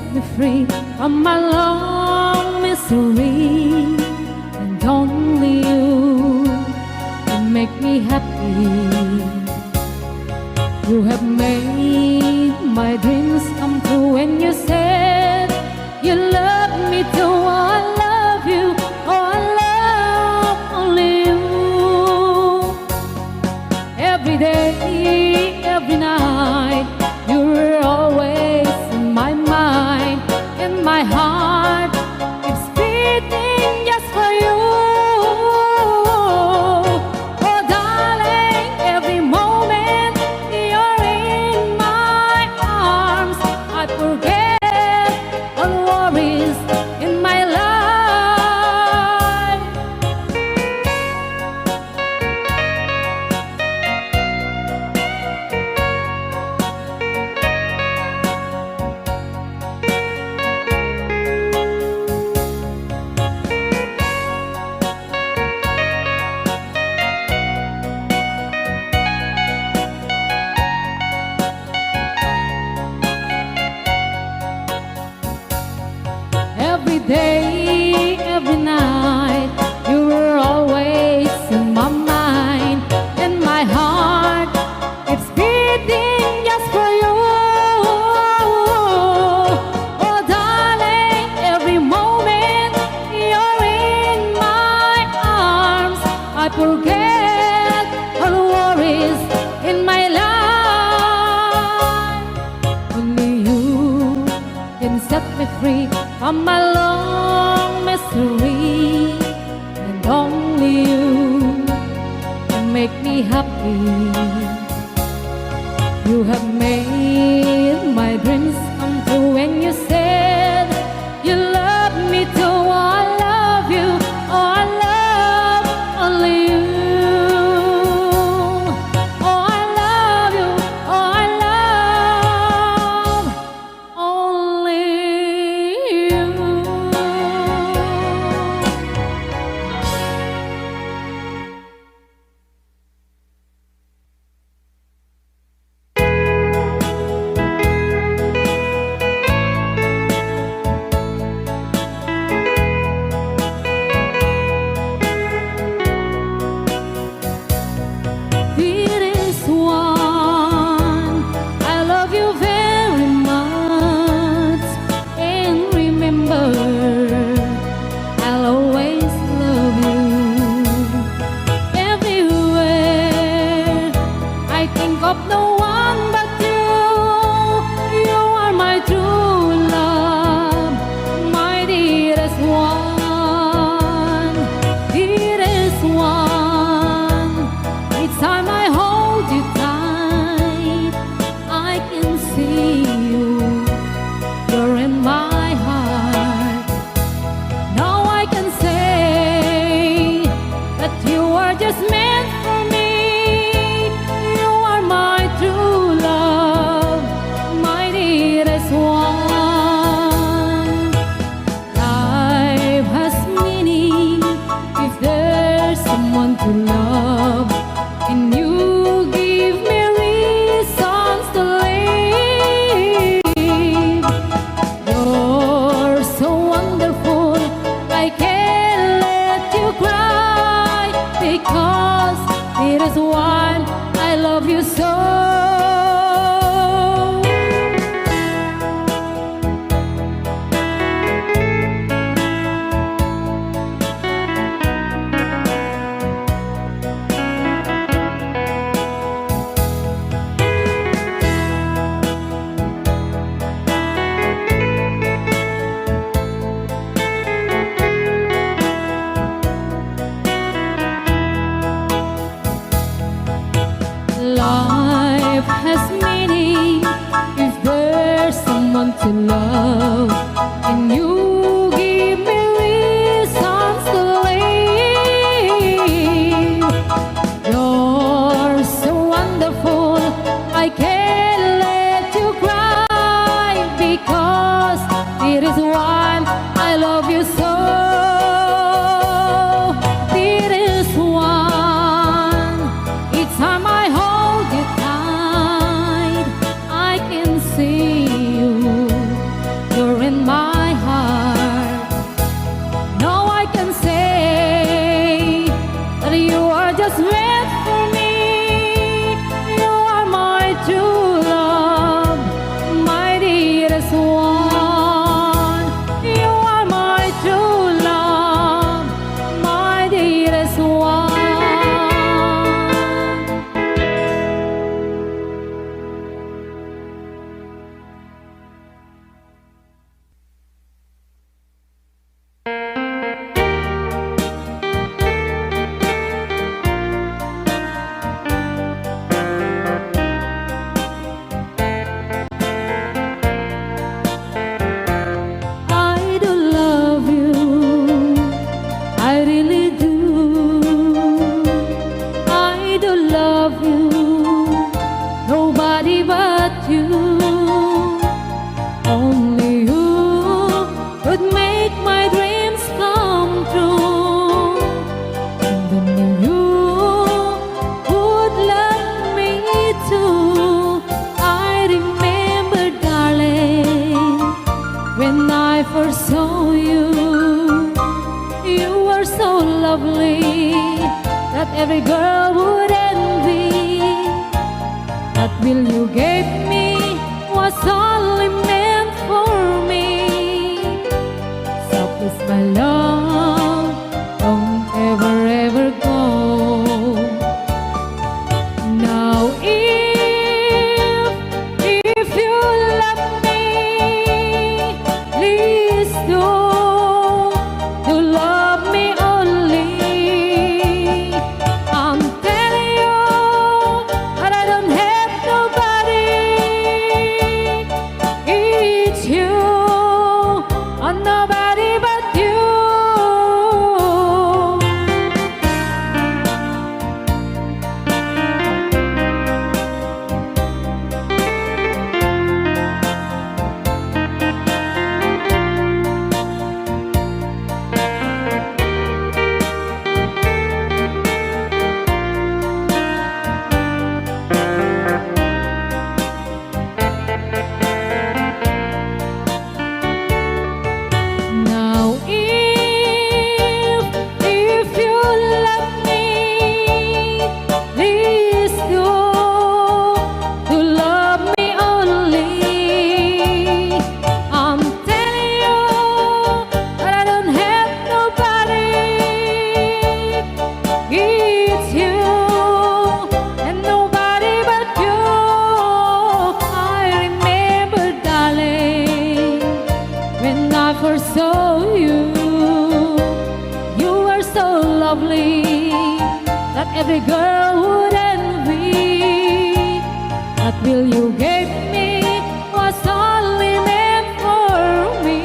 set me free from my long misery, and only you can make me happy. You have made my dreams come true when you said you love me too. I love you, oh I love only you. Every day, every night, you were always in my mind, and my heart keeps beating just for you. Oh darling, every moment you're in my arms, I forget all worries in my life. Every day, every night, you were always in my mind, and my heart keeps beating just for you. Oh darling, every moment you're in my arms, I forget all worries in my life. Only you can set me free from my long misery, and only you can make me happy. You have made my dreams come true when you said you love me too. I love you, oh I love only you. Oh I love you, oh I love only you. Dearest one, I love you very much, and remember, I'll always love you. Everywhere I think of no one but you. You are my true love, my dearest one. Dearest one, each time I hold you tight, I can see you. You're in my heart. Now I can say that you are just meant for me. You are my true love, my dearest one. Life has meaning if there's someone to love, and you give me reasons to live. You're so wonderful, I can't let you cry, because it is one I love you so. Life has meaning if there's someone to love, and you give me reasons to live. You're so wonderful, I can't let you cry, because it is one I love you so. Dearest one, each time I hold you tight, I can see you. You're I first saw you, you were so lovely that every girl would envy. That will you gave me was only meant for me. So please, my love, don't ever, ever go. Now if you love me, please do love me only. I'm telling you that I don't have nobody. It's you, and nobody but you. Now if you love me, please do love me only. I'm telling you that I don't have nobody. It's you and nobody but you. I remember, darling, when I first saw you, you were so lovely that every girl would envy. That will you gave me was only meant for me.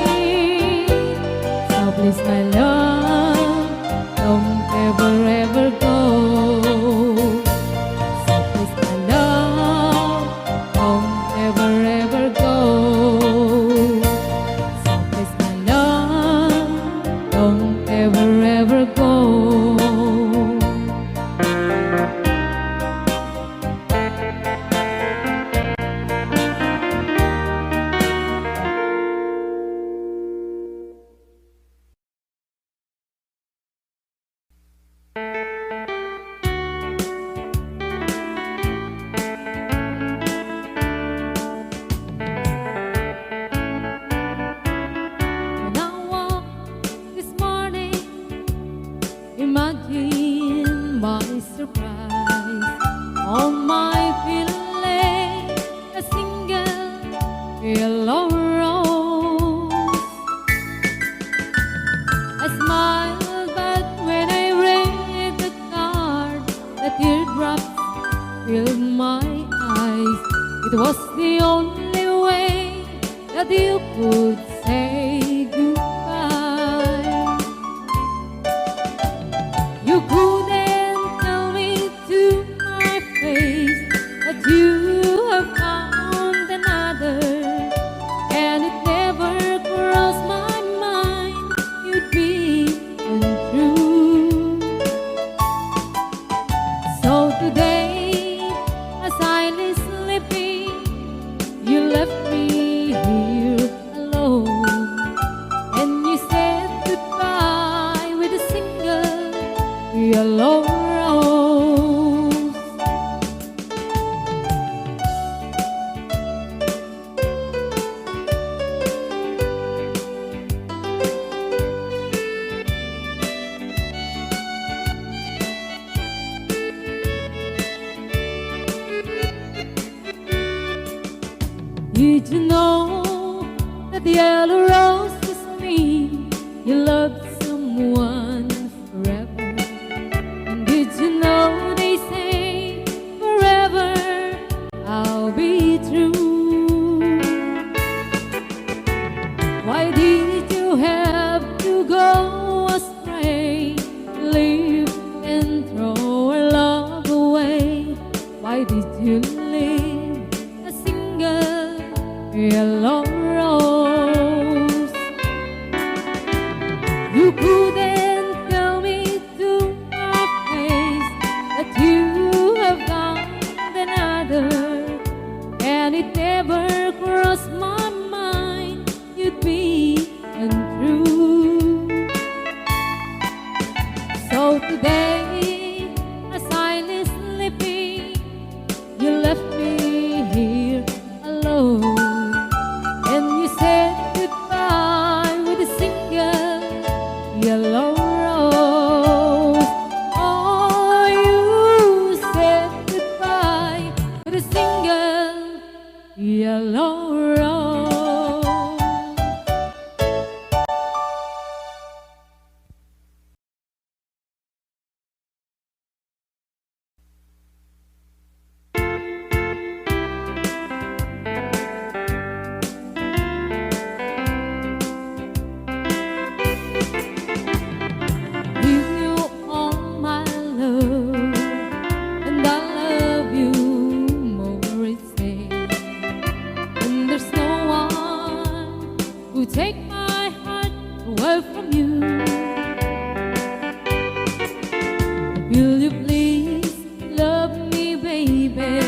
So please, my love, don't ever, ever go. So please, my love, don't ever, ever go. So please, my love, don't ever, ever go. When I woke this morning, imagine my surprise. On my pillow lay a single yellow rose. I smiled, but when I read the card, the teardrops filled my eyes. It was the only way that you could say goodbye. You couldn't tell me to my face that you have found another, and it never crossed my mind you'd be untrue. So today, as I lay sleeping, you left me here alone, and you said goodbye with a single yellow rose. Did you know that the yellow rose is me? You loved someone forever. And did you know they say forever I'll be true? Why did you have to go astray, leave and throw our love away? Why did you leave a single yellow rose? You couldn't tell me to my face that you have found another, and it never crossed my mind you'd be who take my heart away from you. Will you please love me, baby?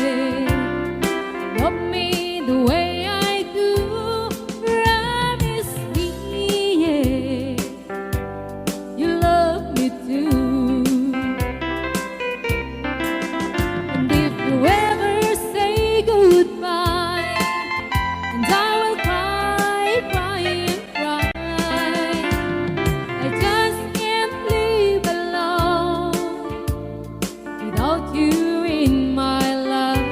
Love me the way I do. Promise me, yeah, you love me too. And if you ever say goodbye, and I will cry, cry and cry. I just can't live alone without you in my life.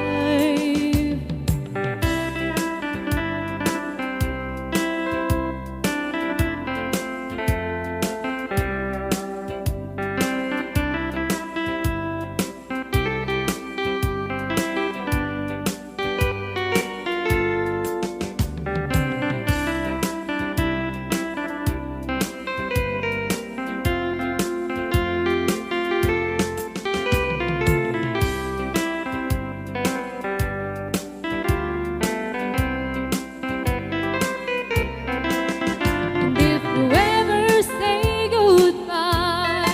And if you ever say goodbye,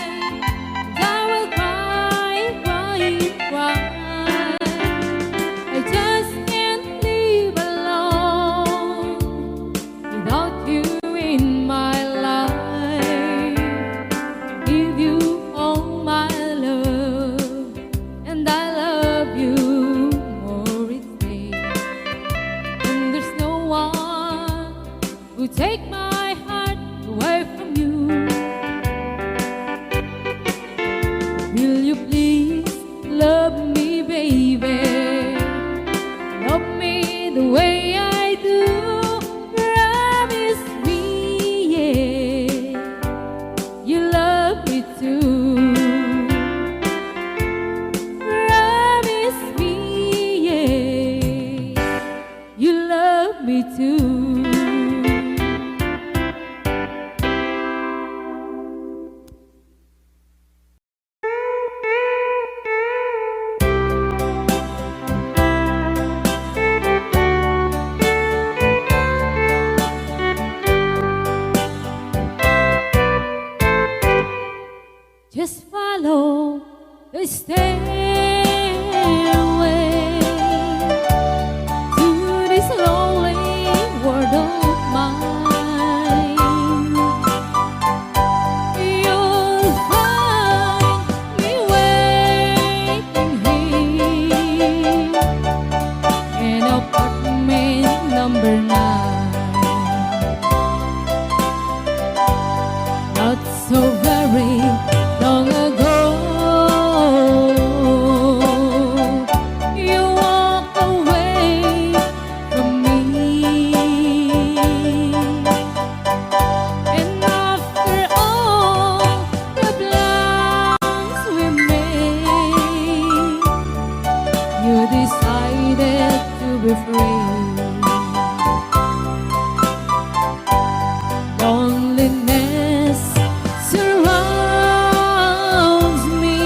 and I will cry, cry and cry. I just can't live alone without you in my life. Give you all my love, and I love you more each day. And there's no one who take my heart away from you. Will you please love me, baby? Love me the way I do. Promise me, yeah, you love me too. Promise me, yeah, you love me too. Just follow the stairway to this lonely world of mine. You'll find me waiting here in apartment number 9. Not so very long ago, you walked away from me. And after all the plans we made, you decided to be free. Loneliness surrounds me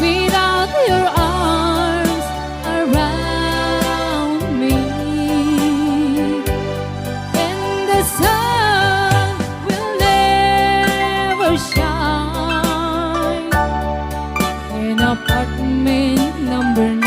without your arms around me. And the sun will never shine in apartment number 9.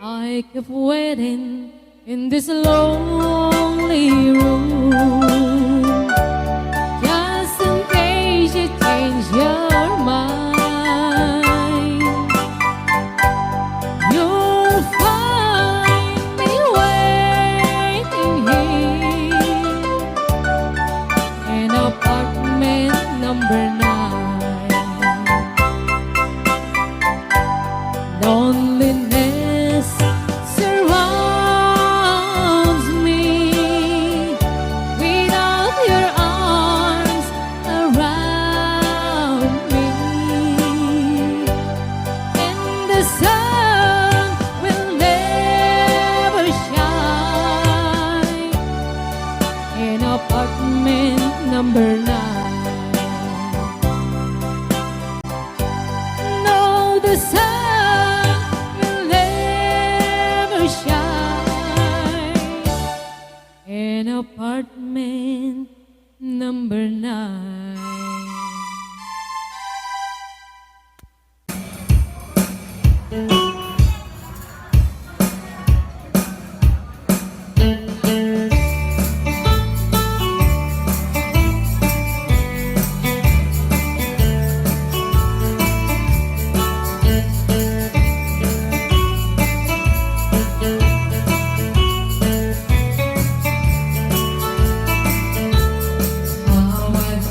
I kept waiting in this lonely room, just in case you change your mind. You'll find me waiting here in apartment number 9. Loneliness surrounds me number 9. No, the sun will never shine in apartment number 9. Bawat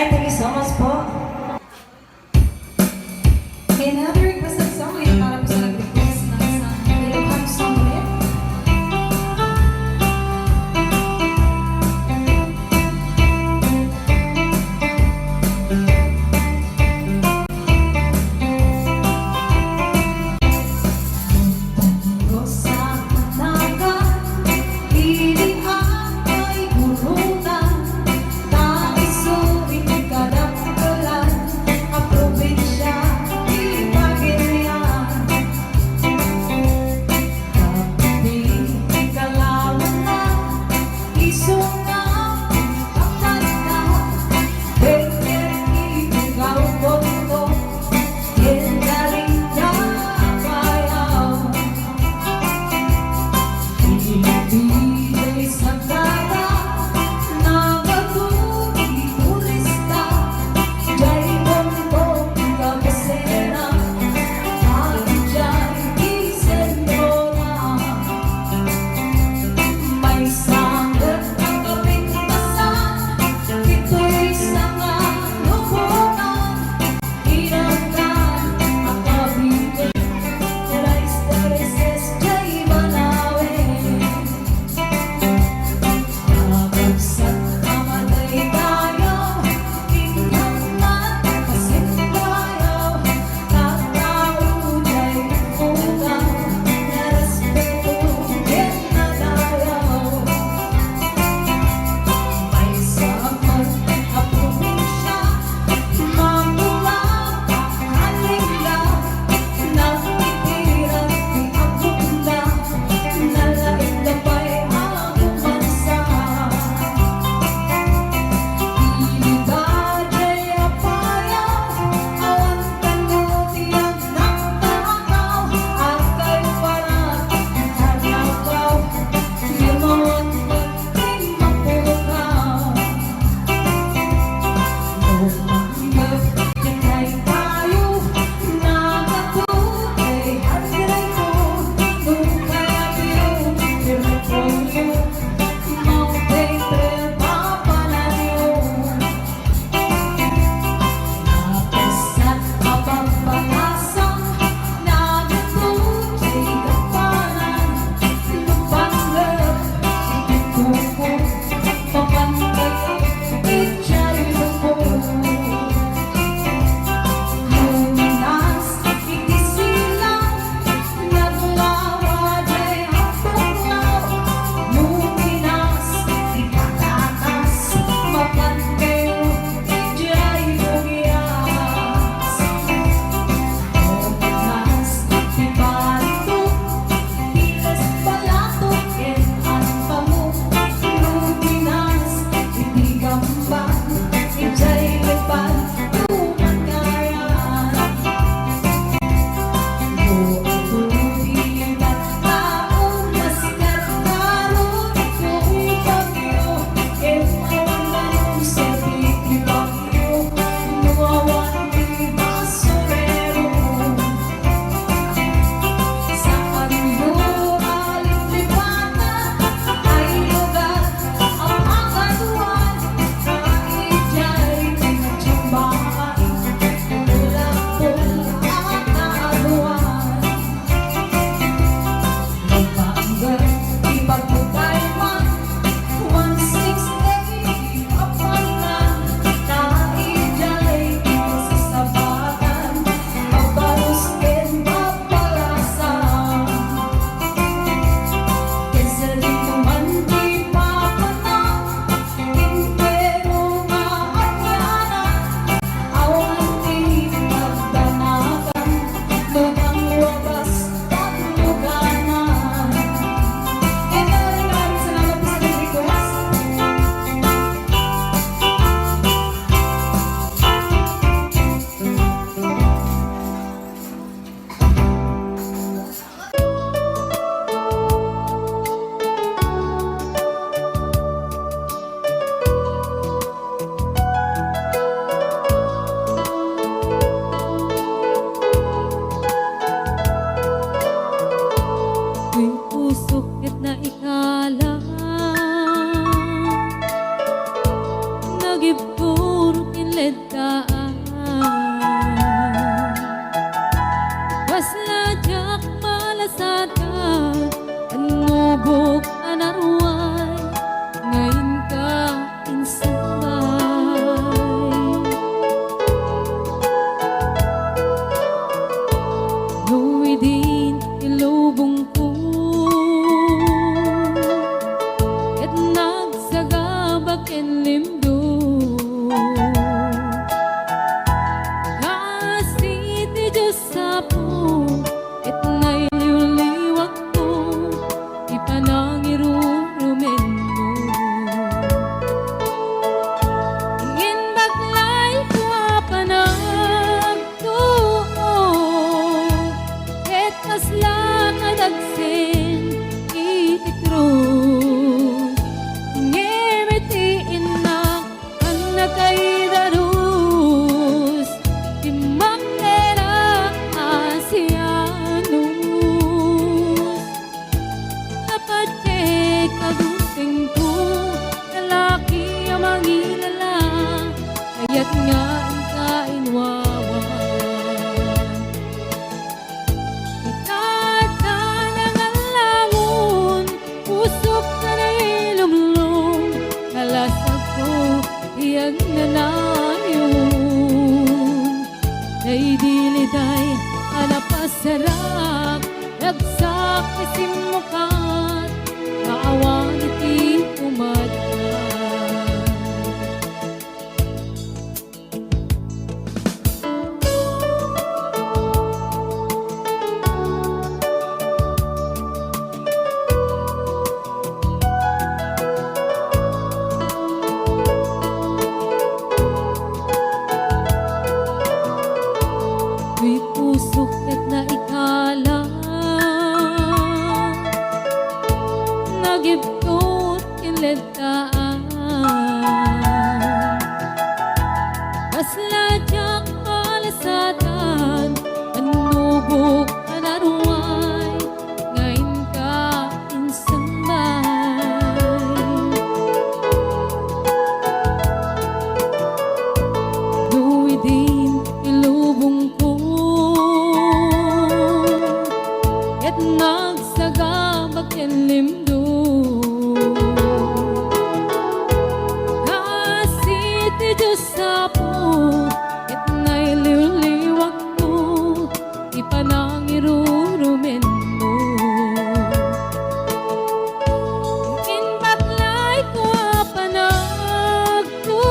Alright, thank you so much po. Okay, another requested song ay para po sa nag-request ng isang Ilocano song ulit. Rosa Managa, piling ay burutan, nais sulit kadamdalan, ang probinsya, ibagay ang kainwawa. Itatanang ang langon, pusok ka na ilumlong, kalasag ko iyag nanayon. Kay diliday anapasarak, nagsak isimukat, kaawan iti umadka. Di pusok at naikala, nagibtot kinletaan, kasladyak palasatan, anubok anaruay, ngayon ka insambay. Duwidin ilubong ko, et nagsagabag yan limdo. Kasi ti Diyos sa po, et nailiwliwag ko, ipanangirurumen mo. Inbatlay ko apanagtuo,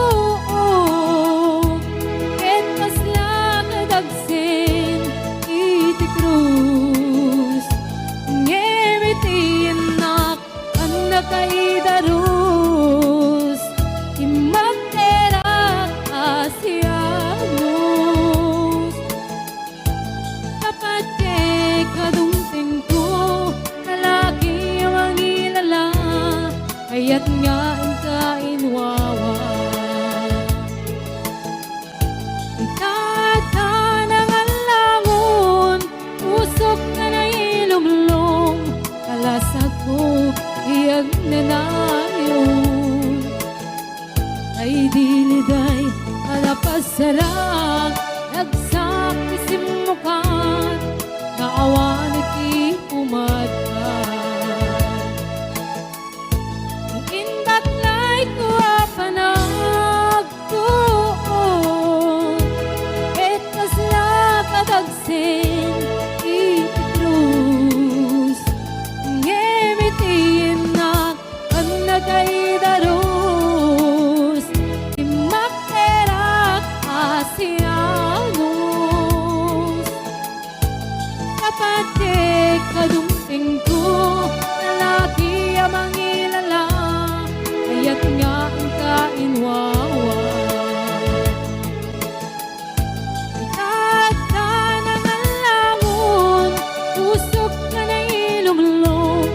et kasla kadagsin iti krus. Ngemitiin ang nakaidarus, imagterak asyanos. Kapate kadungting ko, lalaki ang ilala, kaya't nga ang kainwawa. Itatanang ang langon, pusok ka na ilumlong, kalasag ko iyag nanayon. Ay diliday alapasarak, nagsak isimukat, naawan iti umadkat. Inbatlay ko apanagtuon, et kasla kadagsin iti krus. Ngemitiin ang nakaidarus, imakterak asyanos. Kapate kadungting ko, lalaki ang mangilala, kaya't nga ang kainwawa. Itatanang ang langon, pusok ka na ilumlong,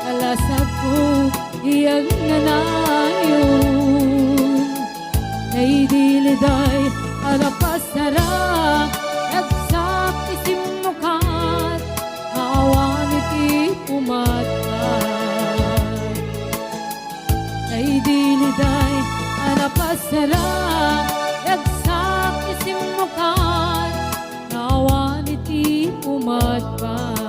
kalasag ko iyag nanayon. Kay diliday alapasarak, nagsak isimukat, kaawan iti umadkat. Kay diliday alapasarak, nagsak isimukat, kaawan iti umadkat.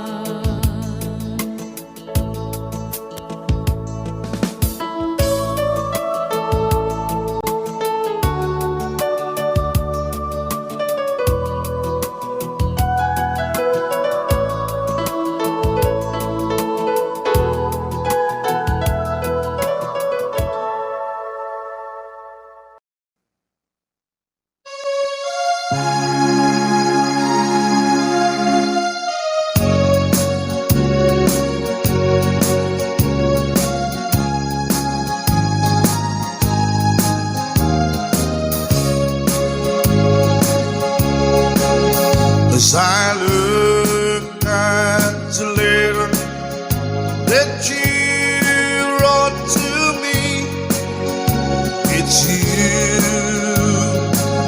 As I look at the letter that you wrote to me, it's you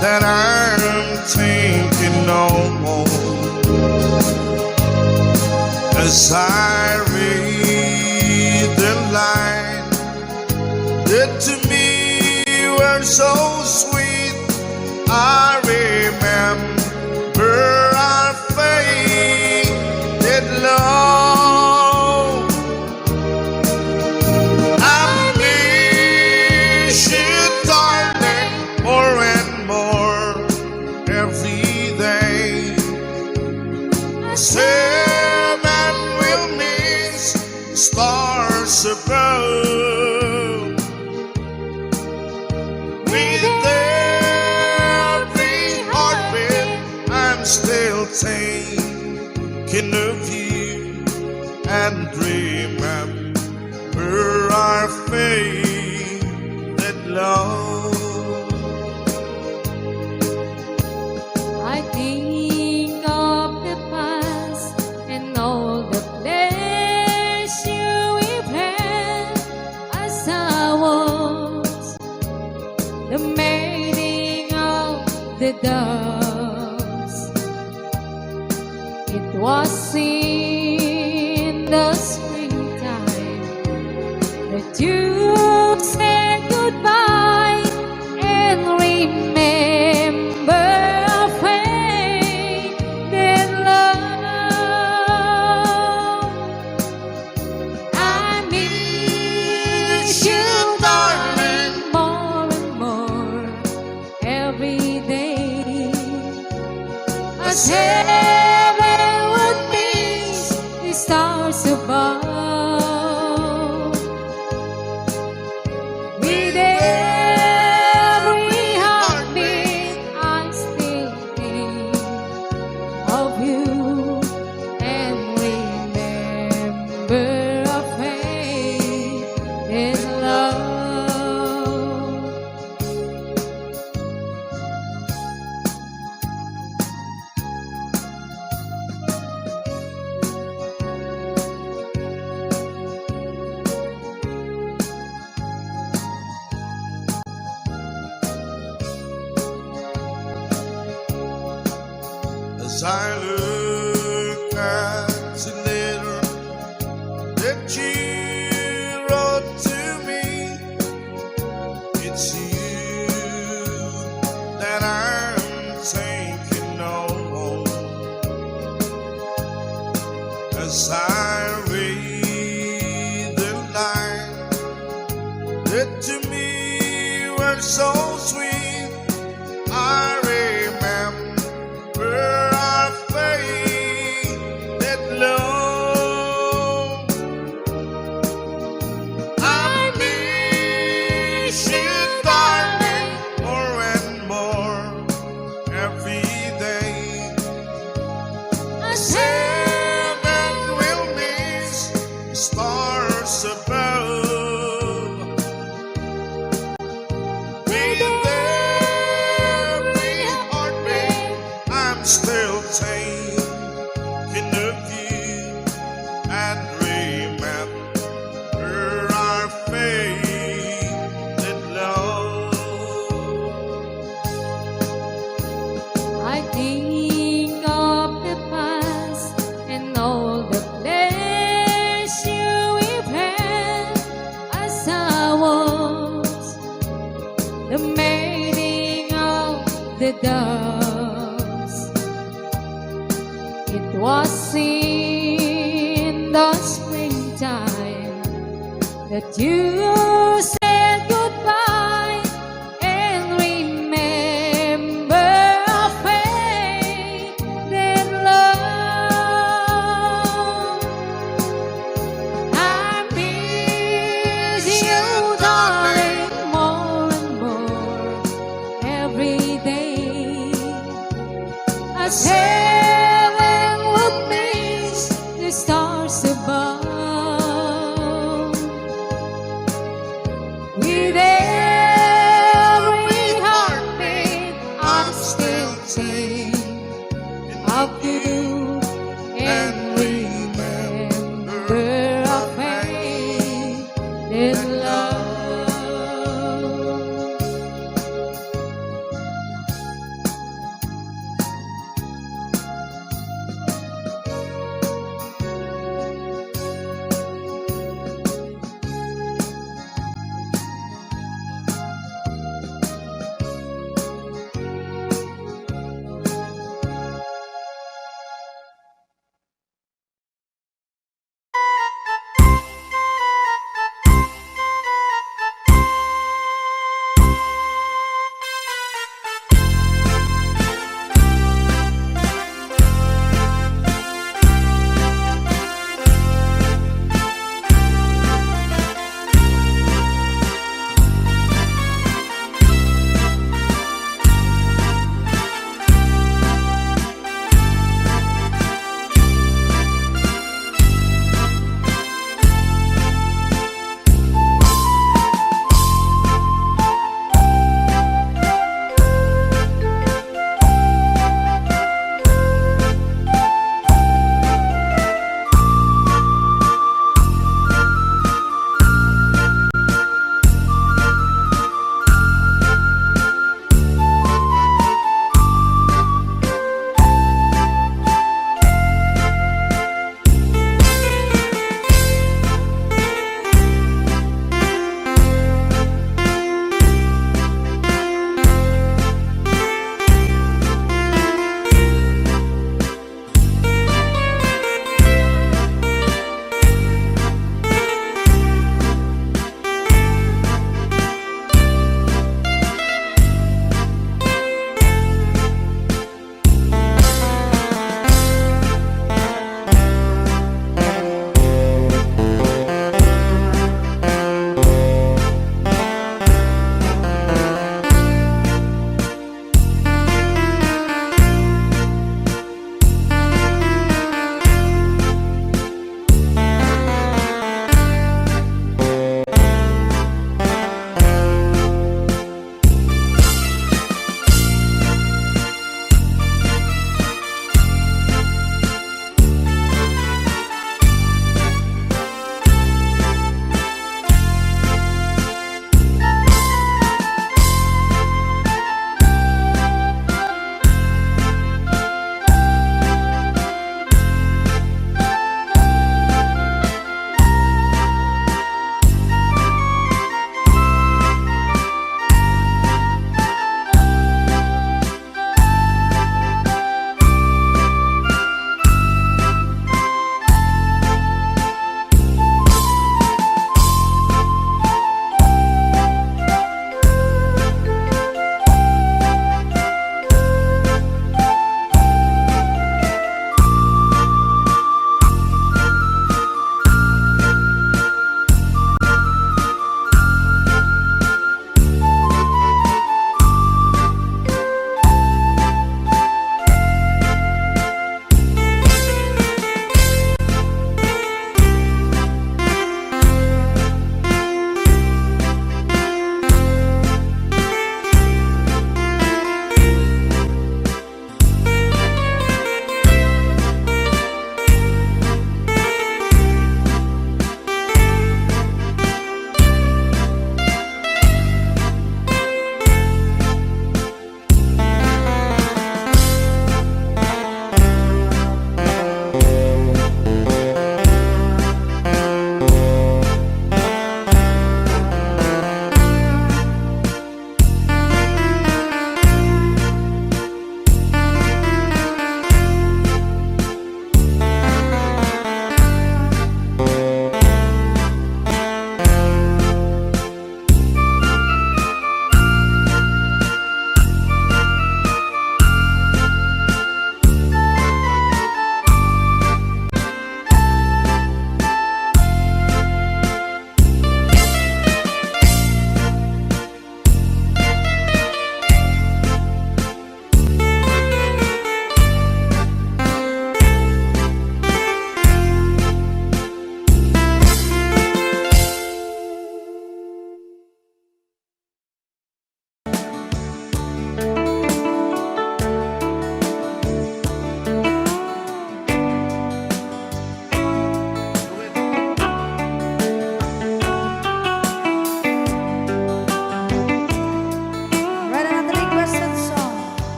that I'm thinking no more. As I read the line that to me were so sweet, I thinking of you and remember our faded love. I think of the past and all the pleasure we've had as I was the mating of the doves. It was in the springtime that you said goodbye and remember our faded love. I miss you, darling, more and more every day. As heaven would miss the stars above. With every heartbeat, I still think of you and remember our faded love. As I look at the letter that you wrote to me, it's you that I'm thinking of. As I read the line that to me were so sweet, I remember our faded love. I miss you, darling, more and more every day. As heaven will miss the stars above. With every heartbeat, I'm still thinking of you and remember our faded love. I think of the past and all the pleasure we've had as I was the mating of the doves. It was in the springtime that you said goodbye and remember our faded love. I miss you, darling, more and more every day. As heaven would miss the stars above. With every heartbeat, I still think of you and remember our faded love.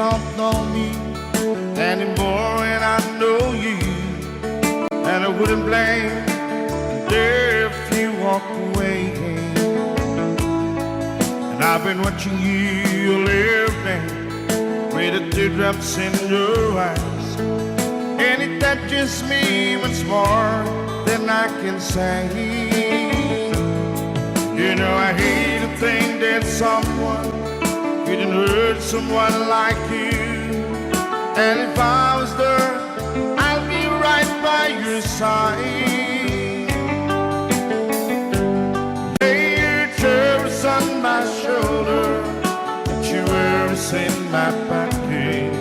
don't know me anymore, and I know you. And I wouldn't blame if you walked away. And I've been watching you living with the teardrops in your eyes, and it touches me much more than I can say. You know, I hate to think that someone couldn't hurt someone like you. And if I was there, I'd be right by your side. Lay your cherries on my shoulder, put your worries in my pocket,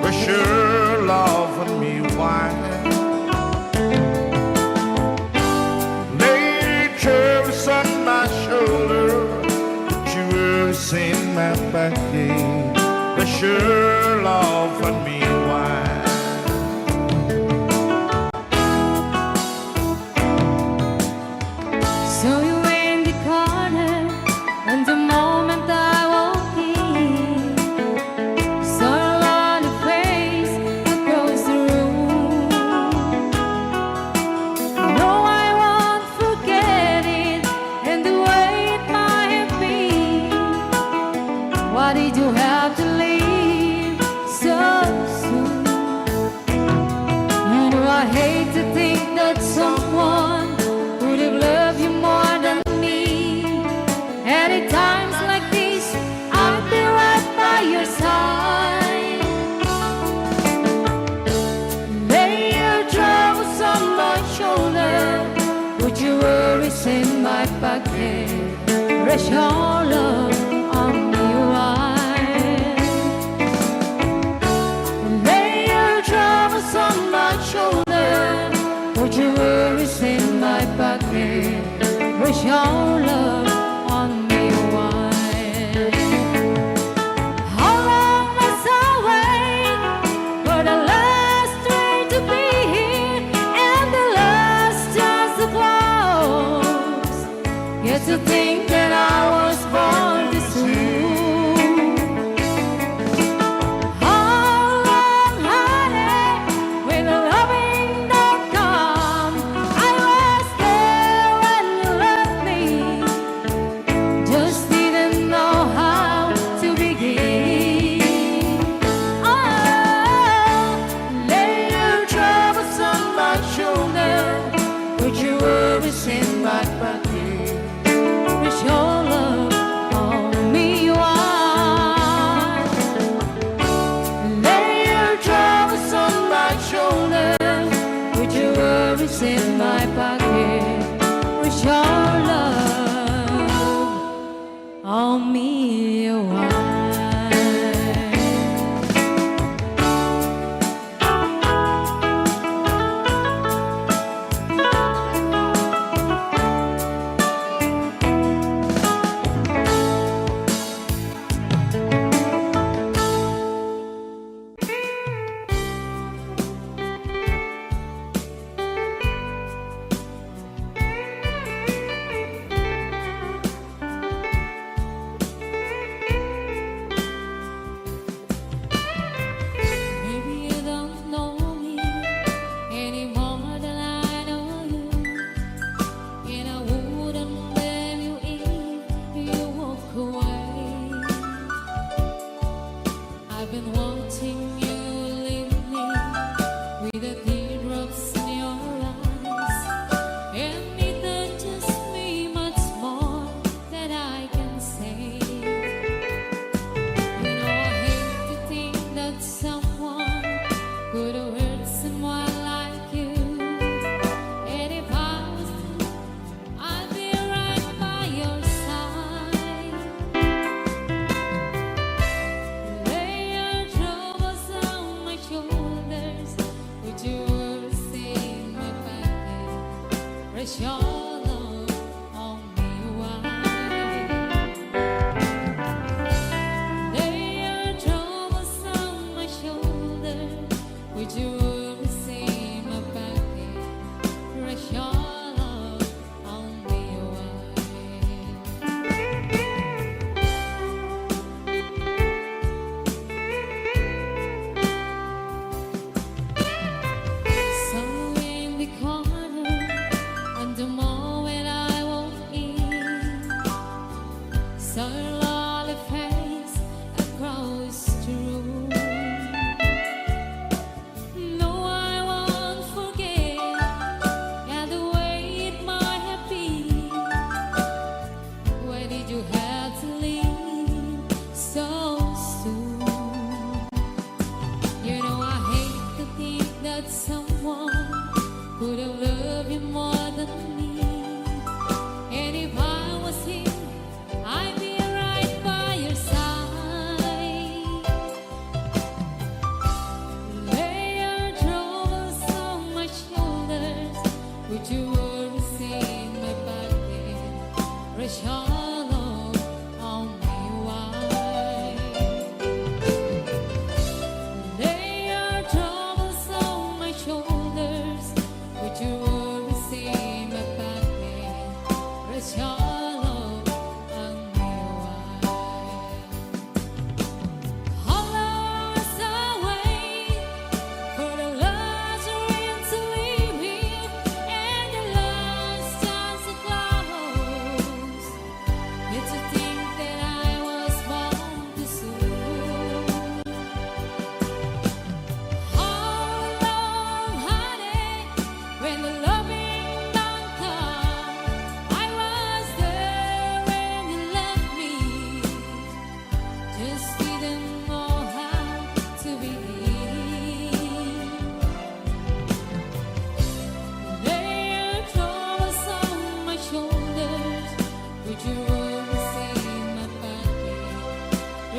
brush your love on me wide. Lay your cherries on my shoulder, put your worries in my pocket, brush your love on me wide. So you were in the corner, and the moment I walked in, saw a lonely face across the room. No, I won't forget it, and the way it might have been. Why did you have to leave so soon? You know I hate to think that someone would have loved you more than me. And at times like this, I'll be right by your side. Lay your troubles on my shoulder, put your worries in my pocket, rest your love on me wide.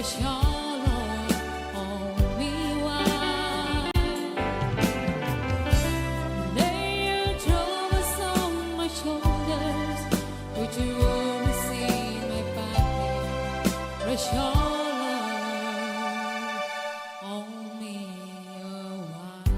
Rush your love on me wide. Lay your troubles on my shoulders. Would you only see my body? Rush your love on me wide.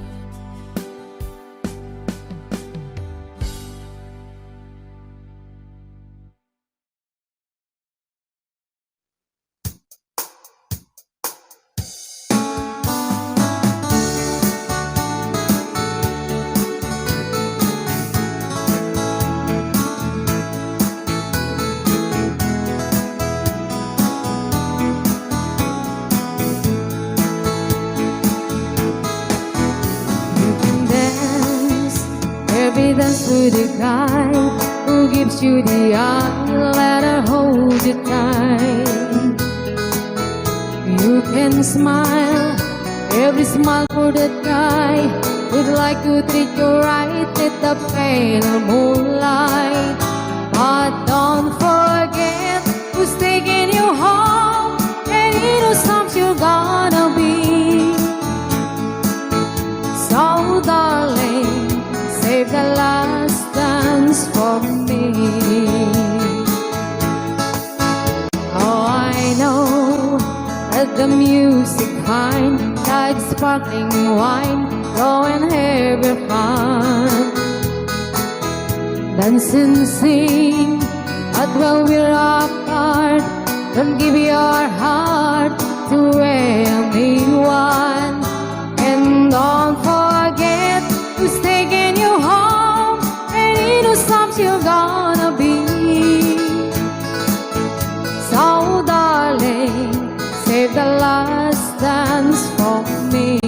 Baby, dance with the guy who gives you the eye, let her hold you tight. You can smile, every smile for that guy would like to treat you right at the pale moonlight. But don't forget who's taking you home, and he knows times you're gonna be. So darling, save the last dance for me. Oh, I know that the music fine, like sparkling wine, go and have your fun. Dance and sing, but while we're apart, don't give your heart to anyone. And don't forget who's taking you home, and he knows times you're gonna be. So darling, save the last dance for me.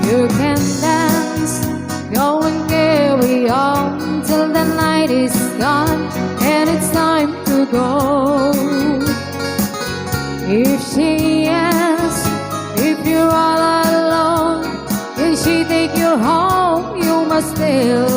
You can dance, go and carry on till the night is gone and it's time to go. If she asks if you're all alone, will she take you home? You must tell